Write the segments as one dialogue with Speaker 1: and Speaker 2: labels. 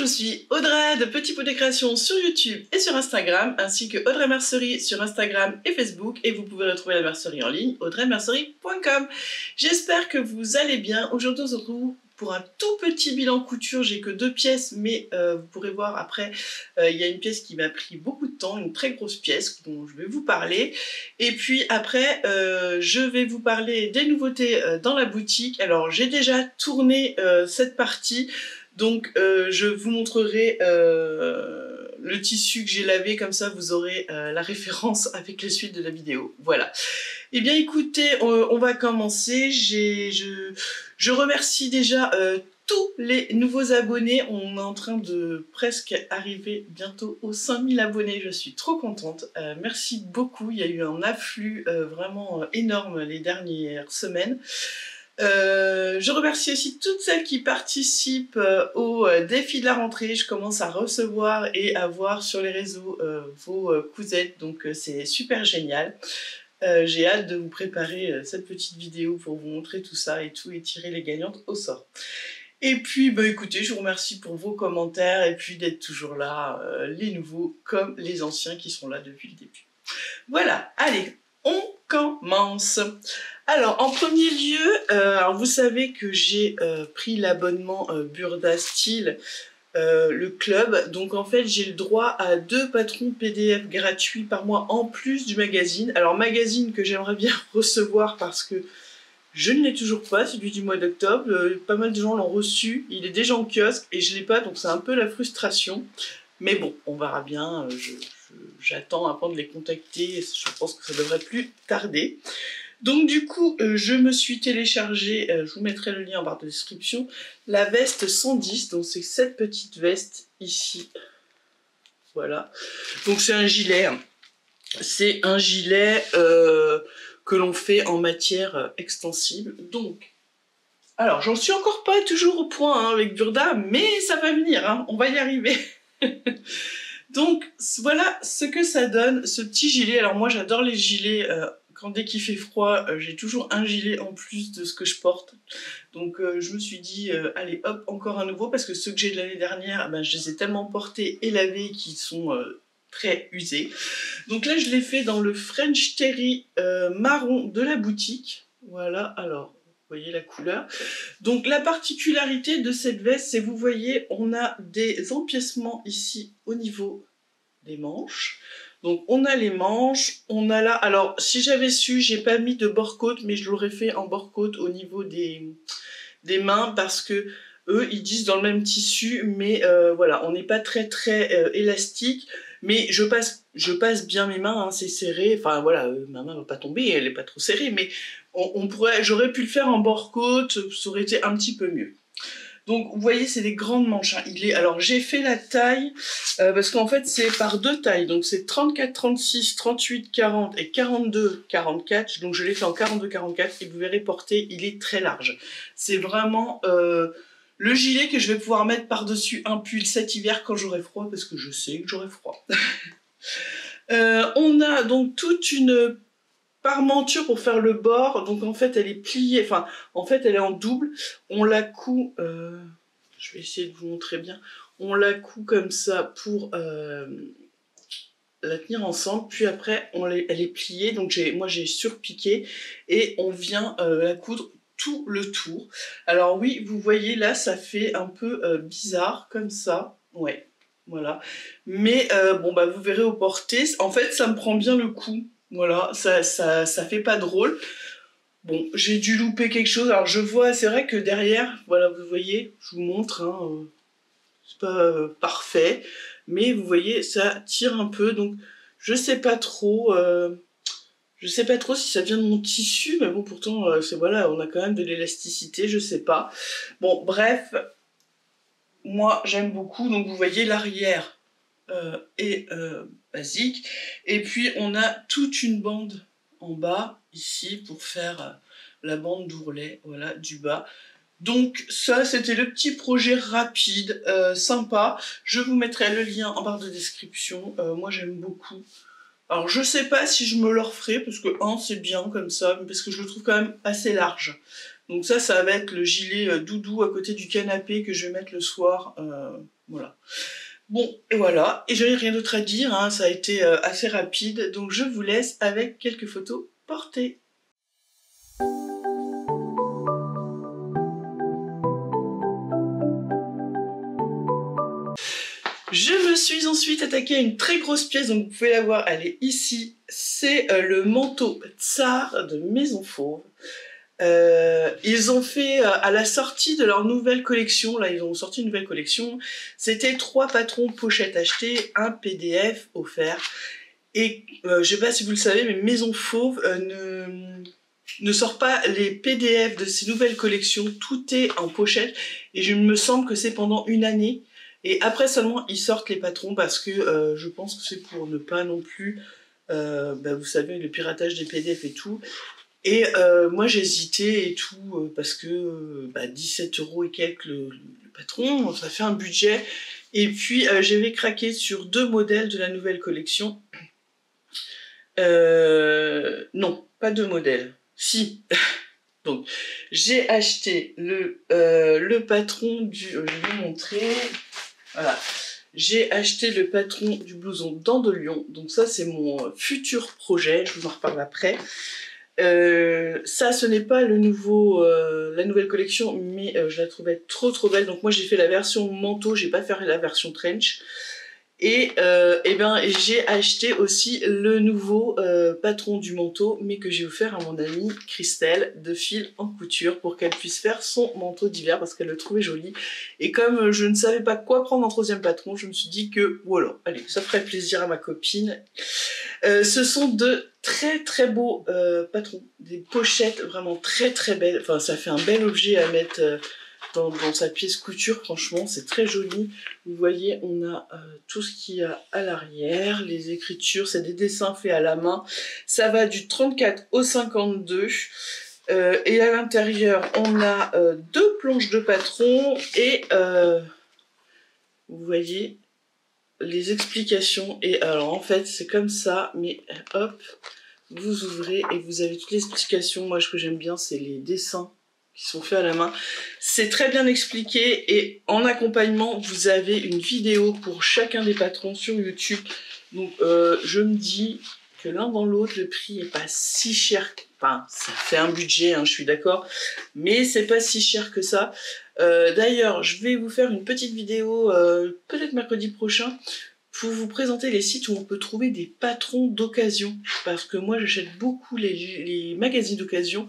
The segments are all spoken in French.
Speaker 1: je suis Audrey de Petit Pot de Création sur YouTube et sur Instagram, ainsi que Audrey Mercerie sur Instagram et Facebook, et vous pouvez retrouver la mercerie en ligne, audreymercerie.com. J'espère que vous allez bien. Aujourd'hui on se retrouve pour un tout petit bilan couture. J'ai que 2 pièces, mais vous pourrez voir après, il y a une pièce qui m'a pris beaucoup de temps, une très grosse pièce dont je vais vous parler. Et puis après, je vais vous parler des nouveautés dans la boutique. Alors j'ai déjà tourné cette partie, donc je vous montrerai le tissu que j'ai lavé, comme ça vous aurez la référence avec la suite de la vidéo. Voilà. Eh bien écoutez, on va commencer. Je remercie déjà tous les nouveaux abonnés. On est en train de presque arriver bientôt aux 5000 abonnés. Je suis trop contente. Merci beaucoup. Il y a eu un afflux vraiment énorme les dernières semaines. Je remercie aussi toutes celles qui participent au défi de la rentrée. Je commence à recevoir et à voir sur les réseaux vos cousettes, donc c'est super génial. J'ai hâte de vous préparer cette petite vidéo pour vous montrer tout ça et tirer les gagnantes au sort. Et puis bah écoutez, je vous remercie pour vos commentaires et puis d'être toujours là, les nouveaux comme les anciens qui sont là depuis le début. Voilà, allez, on commence. Alors en premier lieu, alors vous savez que j'ai pris l'abonnement Burda Style, le club, donc en fait j'ai le droit à 2 patrons PDF gratuits par mois en plus du magazine. Alors magazine que j'aimerais bien recevoir parce que je ne l'ai toujours pas, celui du mois d'octobre. Pas mal de gens l'ont reçu, il est déjà en kiosque et je l'ai pas, donc c'est un peu la frustration. Mais bon, on verra bien, j'attends avant de les contacter, je pense que ça devrait plus tarder. Donc du coup, je me suis téléchargé, je vous mettrai le lien en barre de description, la veste 110, donc c'est cette petite veste ici, voilà. Donc c'est un gilet, hein. C'est un gilet que l'on fait en matière extensible. Donc, alors j'en suis encore pas toujours au point hein, avec Burda, mais ça va venir, hein, on va y arriver. Donc voilà ce que ça donne, ce petit gilet. Alors moi j'adore les gilets, dès qu'il fait froid, j'ai toujours un gilet en plus de ce que je porte. Donc je me suis dit, allez hop, encore un nouveau, parce que ceux que j'ai de l'année dernière, ben, je les ai tellement portés et lavés qu'ils sont très usés. Donc là je l'ai fait dans le French Terry marron de la boutique. Voilà, alors vous voyez la couleur. Donc la particularité de cette veste, c'est vous voyez, on a des empiècements ici au niveau des manches. Donc on a les manches, on a là, alors si j'avais su, j'ai pas mis de bord-côte, mais je l'aurais fait en bord-côte au niveau des mains, parce que eux ils disent dans le même tissu, mais voilà, on n'est pas très élastique, mais je passe bien mes mains, hein, c'est serré, enfin voilà, ma main va pas tomber, elle est pas trop serrée, mais j'aurais pu le faire en bord-côte, ça aurait été un petit peu mieux. Donc vous voyez, c'est des grandes manches, hein. Alors j'ai fait la taille, parce qu'en fait c'est par 2 tailles, donc c'est 34, 36, 38, 40 et 42, 44, donc je l'ai fait en 42, 44, et vous verrez porté, il est très large. C'est vraiment le gilet que je vais pouvoir mettre par-dessus un pull cet hiver quand j'aurai froid, parce que je sais que j'aurai froid. On a donc toute une parmenture pour faire le bord, donc en fait elle est pliée, enfin en fait elle est en double, on la coud, je vais essayer de vous montrer bien, on la coud comme ça pour la tenir ensemble, puis après elle est pliée, donc moi j'ai surpiqué et on vient la coudre tout le tour. Alors oui, vous voyez là ça fait un peu bizarre comme ça, ouais, voilà, mais bon bah vous verrez au porté, en fait ça me prend bien le coup. Voilà, ça fait pas drôle. Bon, j'ai dû louper quelque chose. Alors je vois, c'est vrai que derrière, voilà, vous voyez, je vous montre, hein, c'est pas parfait, mais vous voyez, ça tire un peu, donc je sais pas trop si ça vient de mon tissu, mais bon, pourtant, voilà, on a quand même de l'élasticité, je sais pas. Bon, bref, moi j'aime beaucoup, donc vous voyez l'arrière est basique, et puis on a toute une bande en bas ici pour faire la bande d'ourlet, voilà, du bas. Donc ça c'était le petit projet rapide, sympa. Je vous mettrai le lien en barre de description. Moi j'aime beaucoup. Alors je sais pas si je me le referai, parce que c'est bien comme ça, parce que je le trouve quand même assez large. Donc ça va être le gilet doudou à côté du canapé que je vais mettre le soir Voilà. Bon, et voilà, et je n'ai rien d'autre à dire, hein. Ça a été assez rapide, donc je vous laisse avec quelques photos portées. Je me suis ensuite attaquée à une très grosse pièce, donc vous pouvez la voir, elle est ici. C'est le manteau Tsar de Maison Fauve. Ils ont fait, à la sortie de leur nouvelle collection, là ils ont sorti une nouvelle collection, c'était 3 patrons pochettes achetés, un PDF offert. Et je sais pas si vous le savez, mais Maison Fauve ne sort pas les PDF de ces nouvelles collections, tout est en pochette, et je me semble que c'est pendant une année. Et après seulement ils sortent les patrons parce que je pense que c'est pour ne pas non plus, vous savez, le piratage des PDF et tout. Et moi j'ai hésité et tout parce que 17 € et quelques le patron, ça fait un budget. Et puis j'avais craqué sur 2 modèles de la nouvelle collection. Non, pas 2 modèles. Si. Donc j'ai acheté le patron du... je vais vous montrer. Voilà. J'ai acheté le patron du blouson Dents de Lion. Donc ça c'est mon futur projet, je vous en reparle après. Ça ce n'est pas le nouveau, la nouvelle collection, mais je la trouvais trop belle. Donc moi j'ai fait la version manteau, j'ai pas fait la version trench. Et j'ai acheté aussi le nouveau patron du manteau, mais que j'ai offert à mon amie Christelle de Fil en Couture pour qu'elle puisse faire son manteau d'hiver parce qu'elle le trouvait joli. Et comme je ne savais pas quoi prendre en 3e patron, je me suis dit que voilà, allez, ça ferait plaisir à ma copine. Ce sont de très beaux patrons, des pochettes vraiment très belles. Enfin, ça fait un bel objet à mettre dans sa pièce couture, franchement c'est très joli. Vous voyez, on a tout ce qu'il y a à l'arrière, les écritures, c'est des dessins faits à la main. Ça va du 34 au 52. Et à l'intérieur, on a 2 planches de patron et vous voyez les explications. Et alors en fait, c'est comme ça, mais hop, vous ouvrez et vous avez toutes les explications. Moi, ce que j'aime bien, c'est les dessins qui sont faits à la main. C'est très bien expliqué et en accompagnement, vous avez une vidéo pour chacun des patrons sur YouTube. Donc je me dis que l'un dans l'autre, le prix est pas si cher. Enfin, ça fait un budget, hein, je suis d'accord, mais c'est pas si cher que ça. D'ailleurs, je vais vous faire une petite vidéo, peut-être mercredi prochain, pour vous présenter les sites où on peut trouver des patrons d'occasion. Parce que moi, j'achète beaucoup les magazines d'occasion.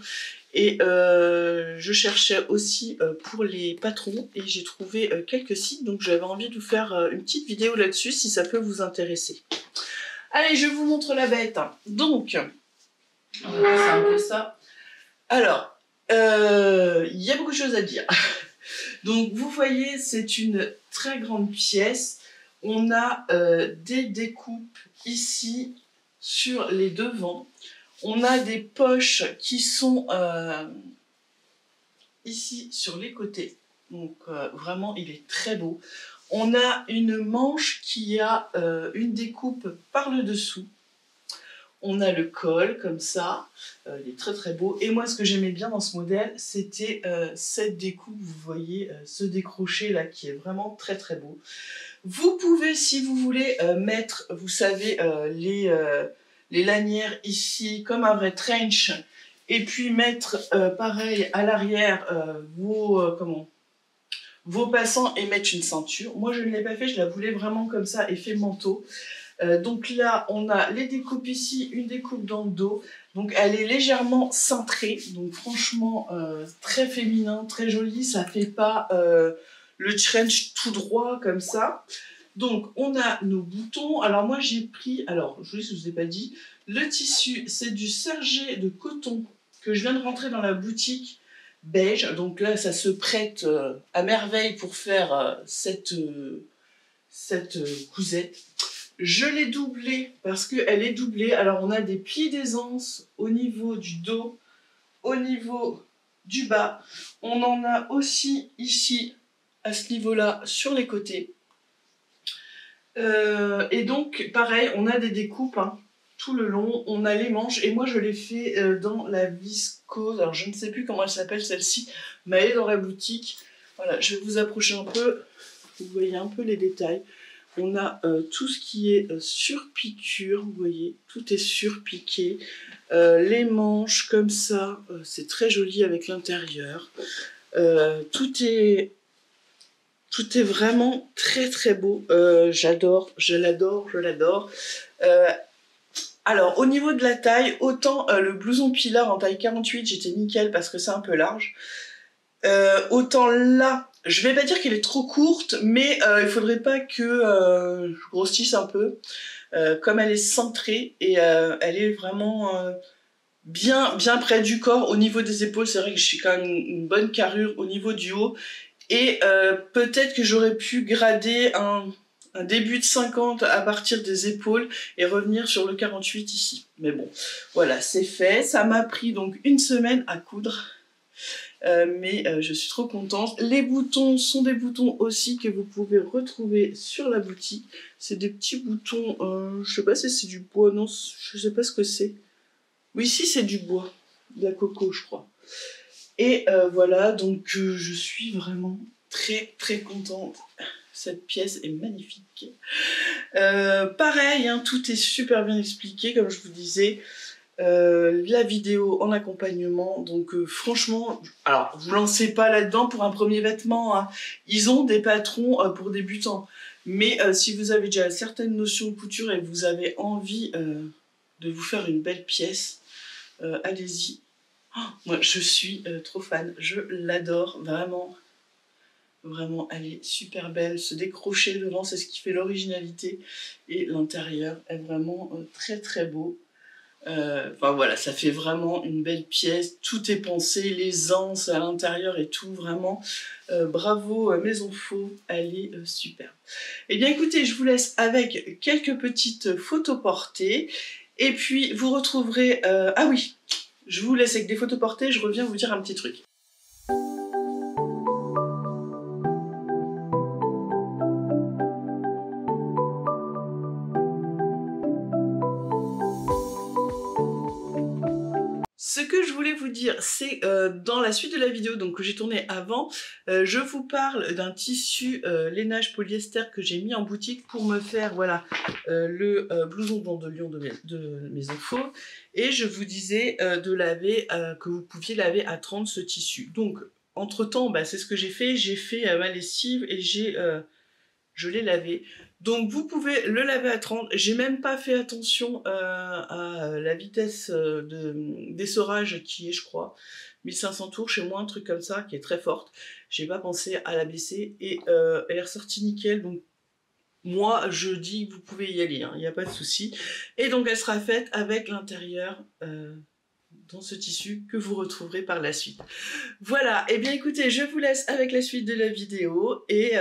Speaker 1: Et je cherchais aussi pour les patrons et j'ai trouvé quelques sites, donc j'avais envie de vous faire une petite vidéo là-dessus si ça peut vous intéresser. Allez, je vous montre la bête. Donc, on va passer un peu ça. Alors, il y a beaucoup de choses à dire. Donc, vous voyez, c'est une très grande pièce. On a des découpes ici sur les devants. On a des poches qui sont ici sur les côtés. Donc vraiment, il est très beau. On a une manche qui a une découpe par le dessous. On a le col comme ça. Il est très beau. Et moi, ce que j'aimais bien dans ce modèle, c'était cette découpe. Vous voyez ce décroché là qui est vraiment très beau. Vous pouvez, si vous voulez, mettre, vous savez, les lanières ici comme un vrai trench et puis mettre pareil à l'arrière vos passants et mettre une ceinture. Moi je ne l'ai pas fait, je la voulais vraiment comme ça, effet manteau. Donc là on a les découpes ici, une découpe dans le dos, donc elle est légèrement cintrée, donc franchement très féminin, très joli, ça fait pas le trench tout droit comme ça. Donc, on a nos boutons. Alors, moi, j'ai pris... Alors, je ne vous ai pas dit. Le tissu, c'est du sergé de coton que je viens de rentrer dans la boutique beige. Donc là, ça se prête à merveille pour faire cette cousette. Je l'ai doublée parce qu'elle est doublée. Alors, on a des plis d'aisance au niveau du dos, au niveau du bas. On en a aussi ici, à ce niveau-là, sur les côtés. Et donc pareil, on a des découpes tout le long, on a les manches et moi je l'ai fait dans la viscose, alors je ne sais plus comment elle s'appelle celle-ci, mais elle est dans la boutique. Voilà, je vais vous approcher un peu. vous voyez un peu les détails. On a tout ce qui est surpiqûre, vous voyez, tout est surpiqué. Les manches comme ça, c'est très joli avec l'intérieur. Tout est vraiment très très beau. J'adore, je l'adore, je l'adore. Alors, au niveau de la taille, autant le blouson Pilar en taille 48, j'étais nickel parce que c'est un peu large. Autant là, je vais pas dire qu'elle est trop courte, mais il faudrait pas que je grossisse un peu. Comme elle est centrée et elle est vraiment bien près du corps. Au niveau des épaules, c'est vrai que je suis quand même une bonne carrure au niveau du haut. Et peut-être que j'aurais pu grader un début de 50 à partir des épaules et revenir sur le 48 ici. Mais bon, voilà, c'est fait. Ça m'a pris donc une semaine à coudre. Mais je suis trop contente. Les boutons sont des boutons aussi que vous pouvez retrouver sur la boutique. C'est des petits boutons, je sais pas si c'est du bois, non, je sais pas ce que c'est. Oui, si, c'est du bois, de la coco, je crois. Et voilà, donc je suis vraiment très très contente. Cette pièce est magnifique. Pareil, hein, tout est super bien expliqué, comme je vous disais. La vidéo en accompagnement, donc franchement, alors vous lancez pas là-dedans pour un premier vêtement, hein. Ils ont des patrons pour débutants, mais si vous avez déjà certaines notions de couture et que vous avez envie de vous faire une belle pièce, allez-y. Oh, moi je suis trop fan, je l'adore vraiment. Vraiment, elle est super belle. Ce décroché devant, c'est ce qui fait l'originalité. Et l'intérieur est vraiment très très beau. Enfin voilà, ça fait vraiment une belle pièce. Tout est pensé, les anses à l'intérieur et tout. Vraiment, bravo Maison Faux, elle est superbe. Eh bien écoutez, je vous laisse avec quelques petites photos portées. Et puis vous retrouverez... Ah oui, je vous laisse avec des photos portées. Je reviens vous dire un petit truc. Ce que je voulais vous dire, c'est dans la suite de la vidéo donc, que j'ai tournée avant, je vous parle d'un tissu lainage polyester que j'ai mis en boutique pour me faire voilà, le blouson blanc de Lyon de Maison Faux. Et je vous disais de laver, que vous pouviez laver à 30 ce tissu. Donc, entre-temps, bah, c'est ce que j'ai fait ma lessive et je l'ai lavé. Donc vous pouvez le laver à 30. J'ai même pas fait attention à la vitesse d'essorage qui est, je crois, 1500 tours chez moi, un truc comme ça, qui est très forte. J'ai pas pensé à la baisser et elle est ressortie nickel. Donc moi, je dis que vous pouvez y aller, il n'y a pas de souci. Et donc elle sera faite avec l'intérieur dans ce tissu que vous retrouverez par la suite. Voilà, et bien écoutez, je vous laisse avec la suite de la vidéo et...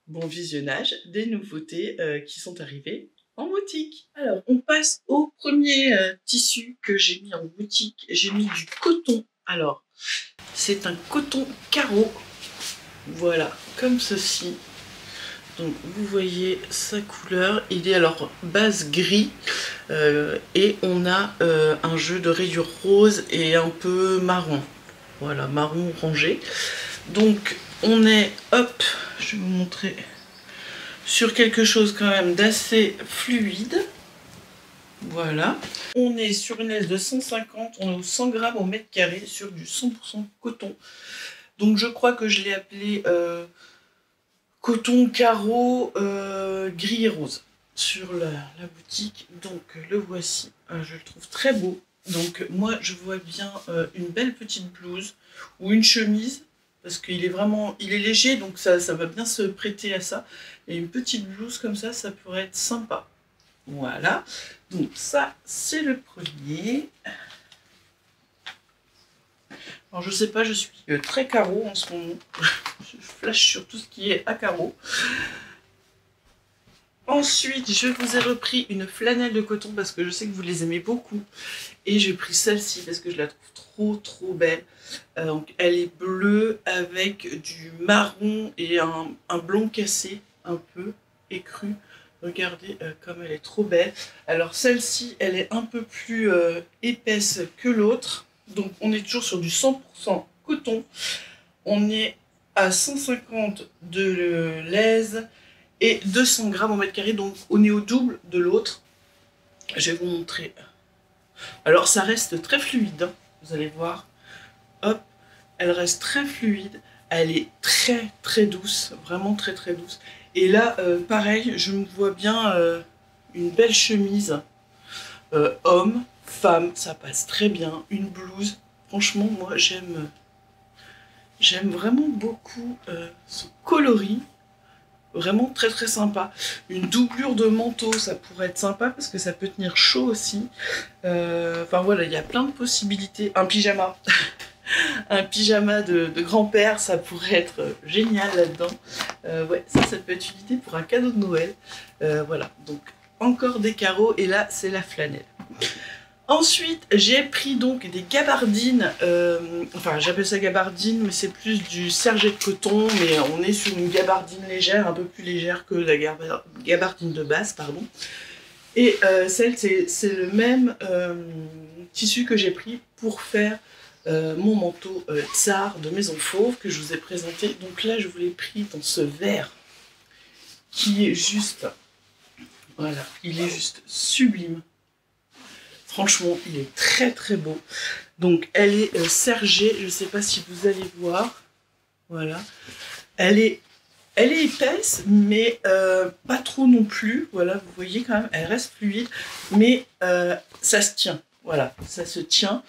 Speaker 1: bon visionnage des nouveautés qui sont arrivées en boutique. Alors, on passe au premier tissu que j'ai mis en boutique. J'ai mis du coton. Alors, c'est un coton carreau. Voilà, comme ceci. Donc, vous voyez sa couleur. Il est alors base gris. Et on a un jeu de rayures rose et un peu marron. Voilà, marron orangé. Donc, on est, hop, je vais vous montrer, sur quelque chose quand même d'assez fluide. Voilà. On est sur une laisse de 150, on est aux 100 grammes au mètre carré sur du 100% coton. Donc, je crois que je l'ai appelé coton carreau gris et rose sur la boutique. Donc, le voici. Je le trouve très beau. Donc, moi, je vois bien une belle petite blouse ou une chemise. Parce qu'il est vraiment, il est léger, donc ça va bien se prêter à ça. Et une petite blouse comme ça pourrait être sympa. Voilà. Donc ça, c'est le premier. Alors je sais pas, je suis très carreau en ce moment. Je flash sur tout ce qui est à carreau. Ensuite, je vous ai repris une flanelle de coton parce que je sais que vous les aimez beaucoup. Et j'ai pris celle-ci parce que je la trouve trop belle. Donc, elle est bleue avec du marron et un blond cassé, un peu écru. Regardez comme elle est trop belle. Alors celle-ci, elle est un peu plus épaisse que l'autre. Donc on est toujours sur du 100% coton. On est à 150 de l'aise et 200 grammes au mètre carré, donc on est au double de l'autre. Je vais vous montrer. Alors ça reste très fluide, hein, vous allez voir. Hop, elle reste très fluide, elle est très très douce, vraiment très très douce. Et là, pareil, je me vois bien une belle chemise, homme, femme, ça passe très bien. Une blouse, franchement, moi j'aime vraiment beaucoup ce coloris. Vraiment très très sympa. Une doublure de manteau, ça pourrait être sympa parce que ça peut tenir chaud aussi. Enfin voilà, il y a plein de possibilités. Un pyjama. Un pyjama de grand-père, ça pourrait être génial là-dedans. Ouais, ça peut être une idée pour un cadeau de Noël. Voilà, donc encore des carreaux et là c'est la flanelle. Ensuite, j'ai pris donc des gabardines, enfin j'appelle ça gabardine, mais c'est plus du serge de coton, mais on est sur une gabardine légère, un peu plus légère que la gabardine de base, pardon. Et celle, c'est le même tissu que j'ai pris pour faire mon manteau tsar de Maison Fauve que je vous ai présenté. Donc là, je vous l'ai pris dans ce vert qui est juste, voilà, il est juste sublime. Franchement, il est très très beau. Donc, elle est sergée, je ne sais pas si vous allez voir. Voilà. Elle est épaisse, mais pas trop non plus. Voilà, vous voyez quand même, elle reste fluide, mais ça se tient. Voilà, ça se tient.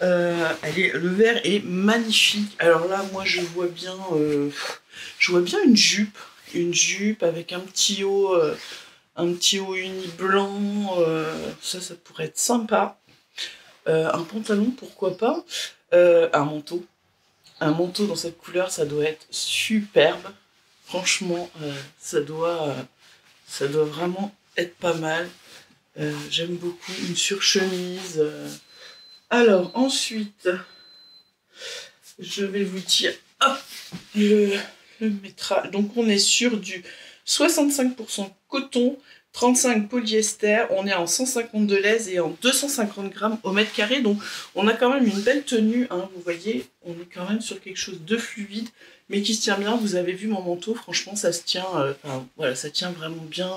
Speaker 1: Le vert est magnifique. Alors là, moi, je vois bien une jupe avec un petit haut uni blanc, ça pourrait être sympa. Un pantalon, pourquoi pas. Un manteau dans cette couleur, ça doit être superbe. Franchement, ça doit vraiment être pas mal. J'aime beaucoup une surchemise. Alors ensuite, je vais vous dire, hop, le métrage. Donc on est sur du 65% coton, 35 polyester, on est en 150 de l'aise et en 250 grammes au mètre carré. Donc on a quand même une belle tenue, hein, vous voyez, on est quand même sur quelque chose de fluide, mais qui se tient bien. Vous avez vu mon manteau, franchement ça se tient, voilà, ça tient vraiment bien,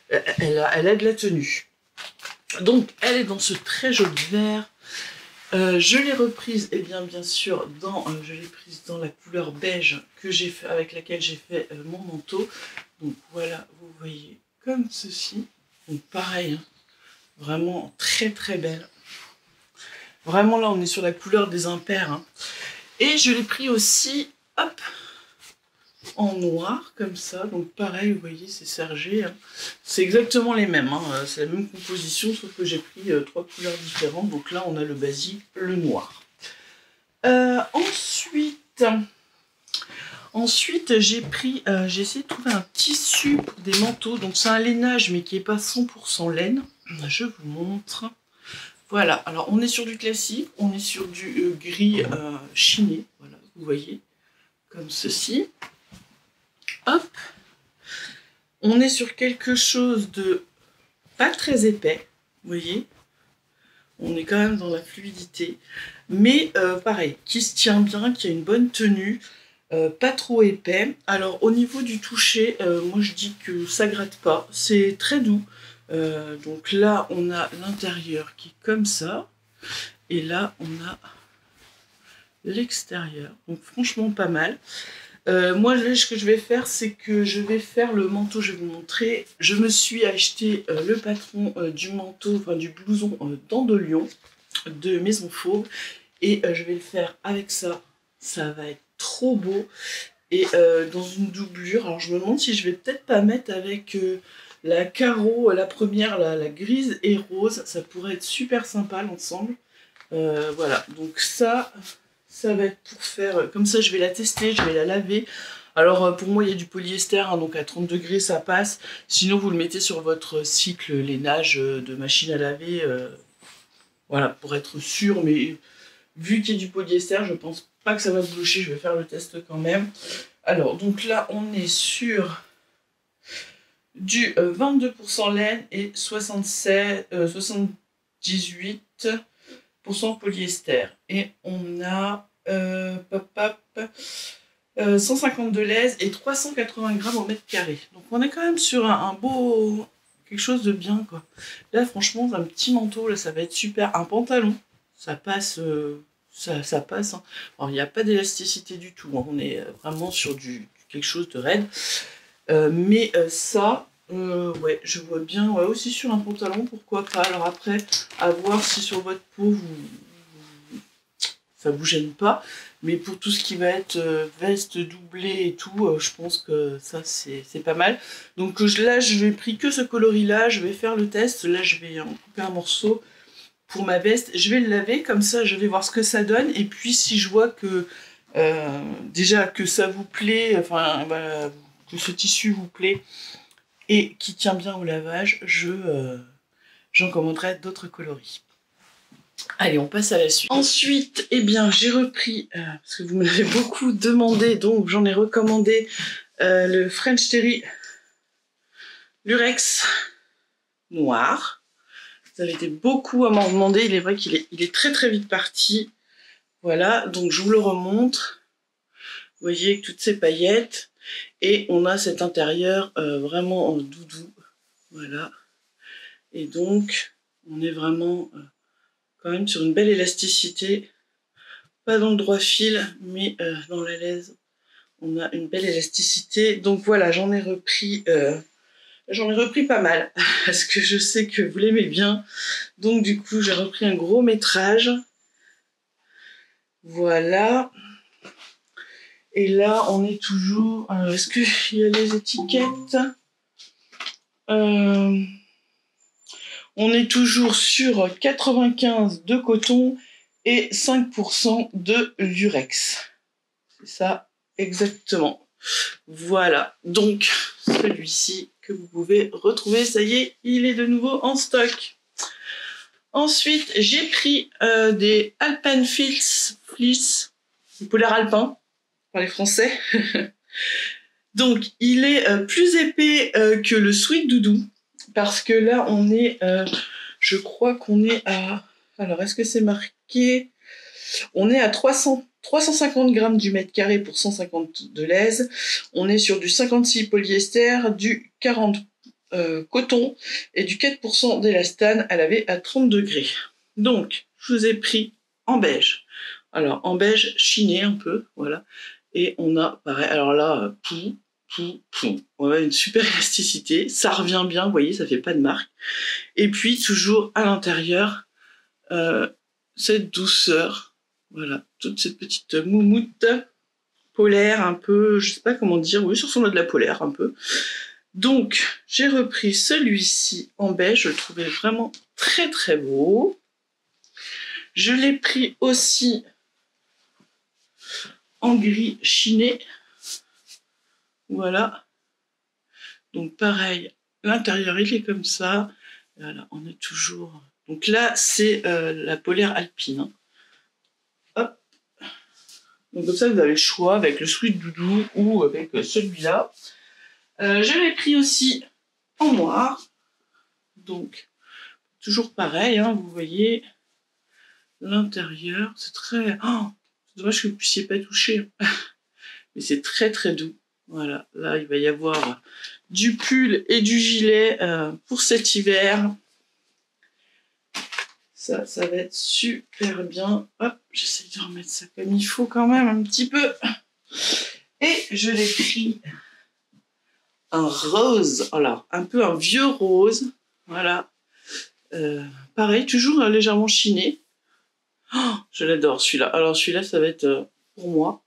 Speaker 1: elle a de la tenue. Donc elle est dans ce très joli vert. Je l'ai reprise, et bien sûr, je l'ai prise dans la couleur beige que j'ai fait, avec laquelle j'ai fait mon manteau. Donc voilà, vous voyez comme ceci. Donc pareil, hein, vraiment très très belle. Vraiment là, on est sur la couleur des impairs. Hein. Et je l'ai pris aussi, hop, en noir comme ça. Donc pareil, vous voyez, c'est sergé. Hein. C'est exactement les mêmes. Hein. C'est la même composition, sauf que j'ai pris 3 couleurs différentes. Donc là, on a le basique, le noir. Ensuite, j'ai essayé de trouver un tissu pour des manteaux. Donc c'est un lainage, mais qui n'est pas 100% laine. Je vous montre. Voilà, alors on est sur du classique, on est sur du gris chiné. Voilà, vous voyez, comme ceci. Hop. On est sur quelque chose de pas très épais, vous voyez. On est quand même dans la fluidité. Mais pareil, qui se tient bien, qui a une bonne tenue. Pas trop épais. Alors au niveau du toucher, moi je dis que ça gratte pas, c'est très doux. Donc là on a l'intérieur qui est comme ça, et là on a l'extérieur. Donc franchement pas mal. Moi là, ce que je vais faire, c'est que je vais faire le manteau, je vais vous montrer. Je me suis acheté le patron du manteau, enfin du blouson dents de lion de Maison Fauve, et je vais le faire avec ça. Ça va être trop beau, et dans une doublure. Alors je me demande si je vais peut-être pas mettre avec la carreau, la première, la grise et rose. Ça pourrait être super sympa l'ensemble. Voilà, donc ça va être pour faire, comme ça je vais la tester, je vais la laver. Alors pour moi il y a du polyester, hein, donc à 30 degrés ça passe. Sinon vous le mettez sur votre cycle lainage de machine à laver, voilà, pour être sûr, mais vu qu'il y a du polyester, je pense pas que ça va boucher, je vais faire le test quand même. Alors, donc là, on est sur du 22% laine et 78% polyester. Et on a 150 de lèse et 380 grammes au mètre carré. Donc on est quand même sur un beau... quelque chose de bien, quoi. Là, franchement, un petit manteau, là, ça va être super. Un pantalon, ça passe... ça passe. Hein. Alors, il n'y a pas d'élasticité du tout. Hein. On est vraiment sur quelque chose de raide. Mais ça... ouais, je vois bien, ouais, aussi sur un pantalon, pourquoi pas. Alors après, à voir si sur votre peau, ça vous gêne pas. Mais pour tout ce qui va être veste doublée et tout, je pense que ça, c'est pas mal. Donc là, je n'ai pris que ce coloris-là, je vais faire le test. Là, je vais en couper un morceau pour ma veste. Je vais le laver, comme ça, je vais voir ce que ça donne. Et puis, si je vois que, déjà, que ça vous plaît, enfin, voilà, que ce tissu vous plaît, et qui tient bien au lavage, j'en commanderai d'autres coloris. Allez, on passe à la suite. Ensuite, eh bien, j'ai repris, parce que vous me l'avez beaucoup demandé, donc j'en ai recommandé le French Terry Lurex noir. Vous avez été beaucoup à m'en demander, il est vrai qu'il est très très vite parti. Voilà, donc je vous le remontre. Vous voyez, avec toutes ces paillettes. Et on a cet intérieur vraiment en doudou. Voilà. Et donc, on est vraiment quand même sur une belle élasticité. Pas dans le droit fil, mais dans la laise, on a une belle élasticité. Donc voilà, j'en ai repris pas mal, parce que je sais que vous l'aimez bien. Donc du coup, j'ai repris un gros métrage. Voilà. Et là, on est toujours... est-ce qu'il y a les étiquettes on est toujours sur 95 de coton et 5% de lurex. C'est ça, exactement. Voilà, donc celui-ci que vous pouvez retrouver, ça y est, il est de nouveau en stock. Ensuite, j'ai pris des Alpen Fleece, des polaires alpins, par les Français. Donc, il est plus épais que le Sweet Doudou. Parce que là, on est, je crois qu'on est à... Alors, est-ce que c'est marqué? On est à 350 grammes du mètre carré pour 150 de lèse. On est sur du 56 polyester, du 40 coton et du 4% d'élastane à laver à 30 degrés. Donc, je vous ai pris en beige. Alors, en beige chiné un peu, voilà. Et on a, pareil, alors là, on a une super élasticité, ça revient bien, vous voyez, ça fait pas de marque. Et puis toujours à l'intérieur, cette douceur, voilà, toute cette petite moumoute polaire un peu, je sais pas comment dire, oui, sur son de la polaire un peu. Donc j'ai repris celui-ci en beige, je le trouvais vraiment très très beau. Je l'ai pris aussi en gris chiné. Voilà. Donc pareil, l'intérieur il est comme ça. Voilà, on est toujours... Donc là, c'est la polaire alpine. Hein. Hop. Donc comme ça, vous avez le choix avec le Sweet Doudou ou avec celui-là. Je l'ai pris aussi en noir. Donc, toujours pareil, hein, vous voyez l'intérieur. C'est très... Oh, c'est dommage que vous ne puissiez pas toucher. Mais c'est très très doux. Voilà, là il va y avoir du pull et du gilet pour cet hiver. Ça va être super bien. Hop, j'essaie de remettre ça comme il faut quand même un petit peu. Et je l'ai pris un rose, alors un peu un vieux rose. Voilà. Pareil, toujours légèrement chiné. Oh, je l'adore celui-là. Alors celui-là, ça va être pour moi.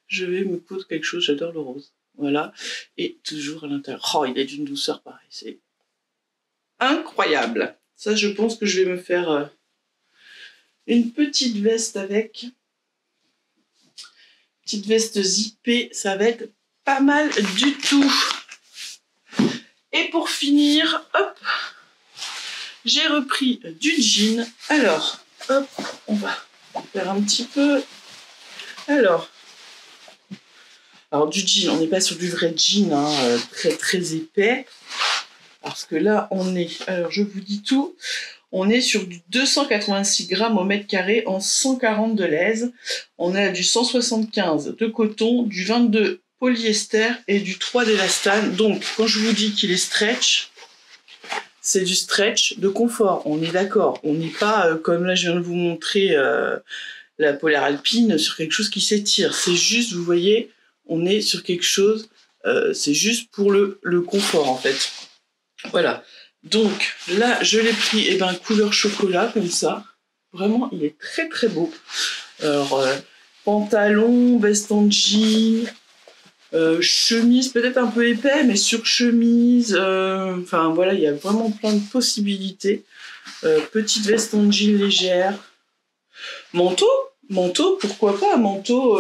Speaker 1: Je vais me coudre quelque chose, j'adore le rose. Voilà. Et toujours à l'intérieur. Oh, il est d'une douceur pareil. C'est incroyable. Ça, je pense que je vais me faire une petite veste avec. Petite veste zippée. Ça va être pas mal du tout. Et pour finir, hop, j'ai repris du jean. Alors, hop, on va faire un petit peu. Alors du jean, on n'est pas sur du vrai jean, hein, très très épais. Parce que là, on est, alors je vous dis tout, On est sur du 286 grammes au mètre carré en 140 de laise. On a du 175 de coton, du 22 polyester et du 3 d'élastane. Donc, quand je vous dis qu'il est stretch, c'est du stretch de confort. On est d'accord. On n'est pas, comme là je viens de vous montrer la polaire alpine, sur quelque chose qui s'étire. C'est juste, vous voyez, on est sur quelque chose, c'est juste pour le confort en fait. Voilà. Donc là, je l'ai pris couleur chocolat comme ça. Vraiment, il est très très beau. Alors, pantalon, veste en jean, chemise peut-être un peu épais, mais sur chemise. Enfin voilà, il y a vraiment plein de possibilités. Petite veste en jean légère. Manteau, pourquoi pas, manteau.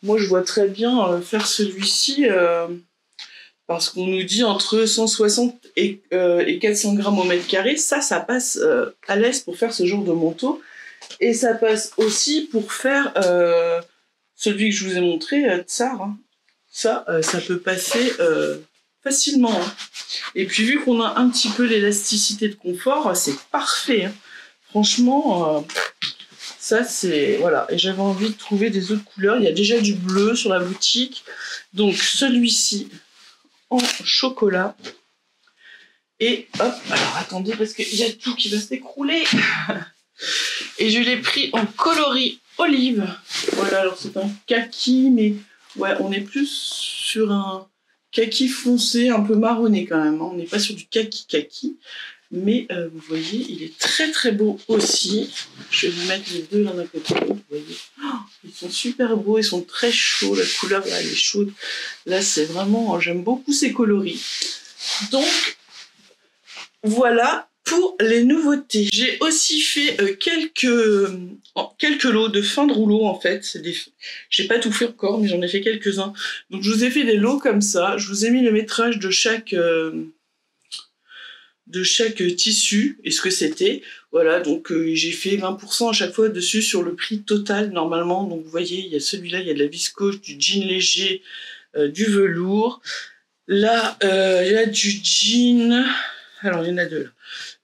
Speaker 1: Moi, je vois très bien faire celui-ci. Parce qu'on nous dit entre 160 et 400 grammes au mètre carré, ça passe à l'aise pour faire ce genre de manteau. Et ça passe aussi pour faire celui que je vous ai montré, Tsar. Hein. Ça peut passer facilement. Hein. Et puis vu qu'on a un petit peu l'élasticité de confort, c'est parfait. Hein. Franchement, ça c'est... Voilà. Et j'avais envie de trouver des autres couleurs. Il y a déjà du bleu sur la boutique. Donc celui-ci... en chocolat. Et hop, alors attendez, parce qu'il y a tout qui va s'écrouler. Et je l'ai pris en coloris olive. Voilà, alors c'est un kaki, mais ouais, on est plus sur un kaki foncé, un peu marronné quand même. Hein. On n'est pas sur du kaki. Mais vous voyez, il est très très beau aussi. Je vais vous mettre les deux l'un à côté de l'autre, vous voyez. Oh, ils sont super beaux, ils sont très chauds, la couleur là, elle est chaude. Là, c'est vraiment, j'aime beaucoup ces coloris. Donc, voilà pour les nouveautés. J'ai aussi fait quelques lots de fin de rouleau en fait. J'ai pas tout fait encore, mais j'en ai fait quelques-uns. Donc, je vous ai fait des lots comme ça. Je vous ai mis le métrage de chaque tissu et ce que c'était. Voilà, donc j'ai fait 20% à chaque fois dessus sur le prix total normalement. Donc vous voyez, il y a celui-là, il y a de la viscose, du jean léger, du velours. Là, il y a du jean. Alors, il y en a deux là.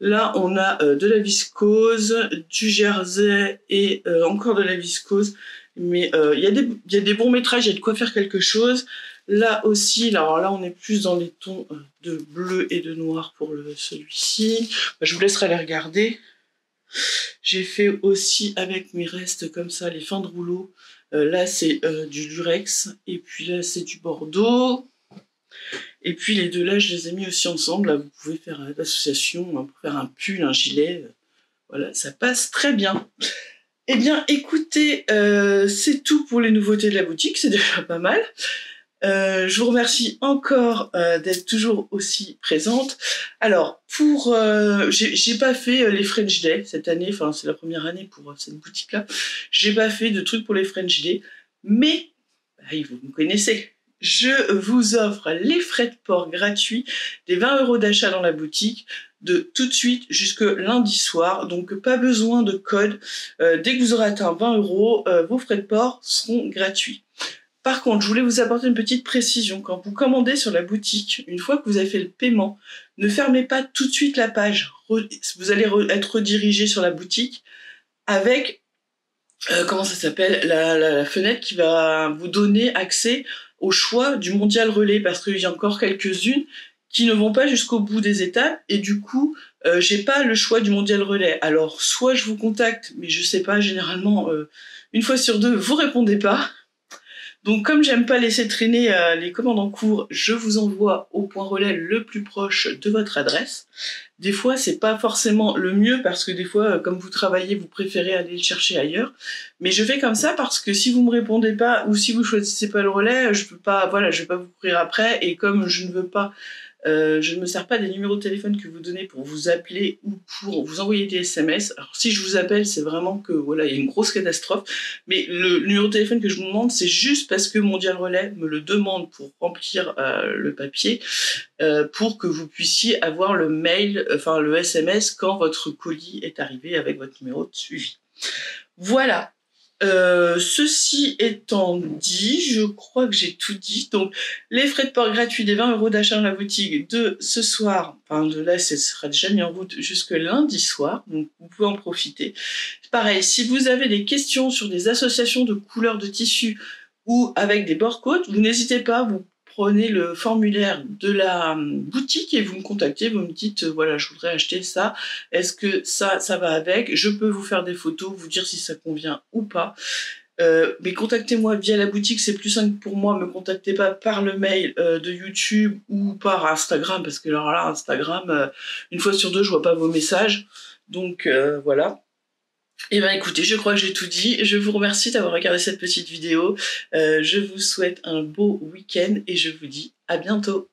Speaker 1: Là, on a de la viscose, du jersey et encore de la viscose. Mais il y a des bons métrages, il y a de quoi faire quelque chose. Là aussi, alors là on est plus dans les tons de bleu et de noir pour celui-ci. Je vous laisserai les regarder. J'ai fait aussi avec mes restes comme ça, les fins de rouleau. Là c'est du lurex et puis là c'est du bordeaux. Et puis les deux là je les ai mis aussi ensemble. Là vous pouvez faire l'association pour faire un pull, un gilet. Voilà, ça passe très bien. Eh bien écoutez, c'est tout pour les nouveautés de la boutique, c'est déjà pas mal. Je vous remercie encore d'être toujours aussi présente. Alors, j'ai pas fait les French Day cette année, enfin c'est la première année pour cette boutique-là. J'ai pas fait de trucs pour les French Day, mais vous me connaissez. Je vous offre les frais de port gratuits, des 20 € d'achat dans la boutique, de tout de suite jusque lundi soir. Donc pas besoin de code. Dès que vous aurez atteint 20 €, vos frais de port seront gratuits. Par contre, je voulais vous apporter une petite précision. Quand vous commandez sur la boutique, une fois que vous avez fait le paiement, ne fermez pas tout de suite la page. Vous allez être redirigé sur la boutique avec, comment ça s'appelle, la fenêtre qui va vous donner accès au choix du mondial relais, parce qu'il y a encore quelques-unes qui ne vont pas jusqu'au bout des étapes, et du coup, j'ai pas le choix du mondial relais. Alors, soit je vous contacte, mais je sais pas, généralement, une fois sur deux, vous répondez pas. Donc, comme j'aime pas laisser traîner les commandes en cours, je vous envoie au point relais le plus proche de votre adresse. Des fois, c'est pas forcément le mieux parce que des fois, comme vous travaillez, vous préférez aller le chercher ailleurs. Mais je fais comme ça parce que si vous me répondez pas ou si vous choisissez pas le relais, je peux pas, voilà, je vais pas vous courir après. Et comme je ne veux pas, je ne me sers pas des numéros de téléphone que vous donnez pour vous appeler ou pour vous envoyer des SMS. Alors si je vous appelle, c'est vraiment que voilà, il y a une grosse catastrophe. Mais le numéro de téléphone que je vous demande, c'est juste parce que Mondial Relais me le demande pour remplir le papier, pour que vous puissiez avoir le mail, enfin le SMS quand votre colis est arrivé avec votre numéro de suivi. Voilà. Ceci étant dit, je crois que j'ai tout dit. Donc, les frais de port gratuits des 20 € d'achat dans la boutique de ce soir, enfin de là, ce sera déjà mis en route jusque lundi soir, donc vous pouvez en profiter. Pareil, si vous avez des questions sur des associations de couleurs de tissu ou avec des bord-côtes, vous n'hésitez pas, vous prenez le formulaire de la boutique et vous me contactez, vous me dites voilà, je voudrais acheter ça, est-ce que ça va avec, je peux vous faire des photos, vous dire si ça convient ou pas. Mais contactez-moi via la boutique, c'est plus simple pour moi, me contactez pas par le mail de YouTube ou par Instagram, parce que alors là, Instagram, une fois sur deux, je vois pas vos messages, donc voilà. Eh bien écoutez, je crois que j'ai tout dit. Je vous remercie d'avoir regardé cette petite vidéo. Je vous souhaite un beau week-end et je vous dis à bientôt.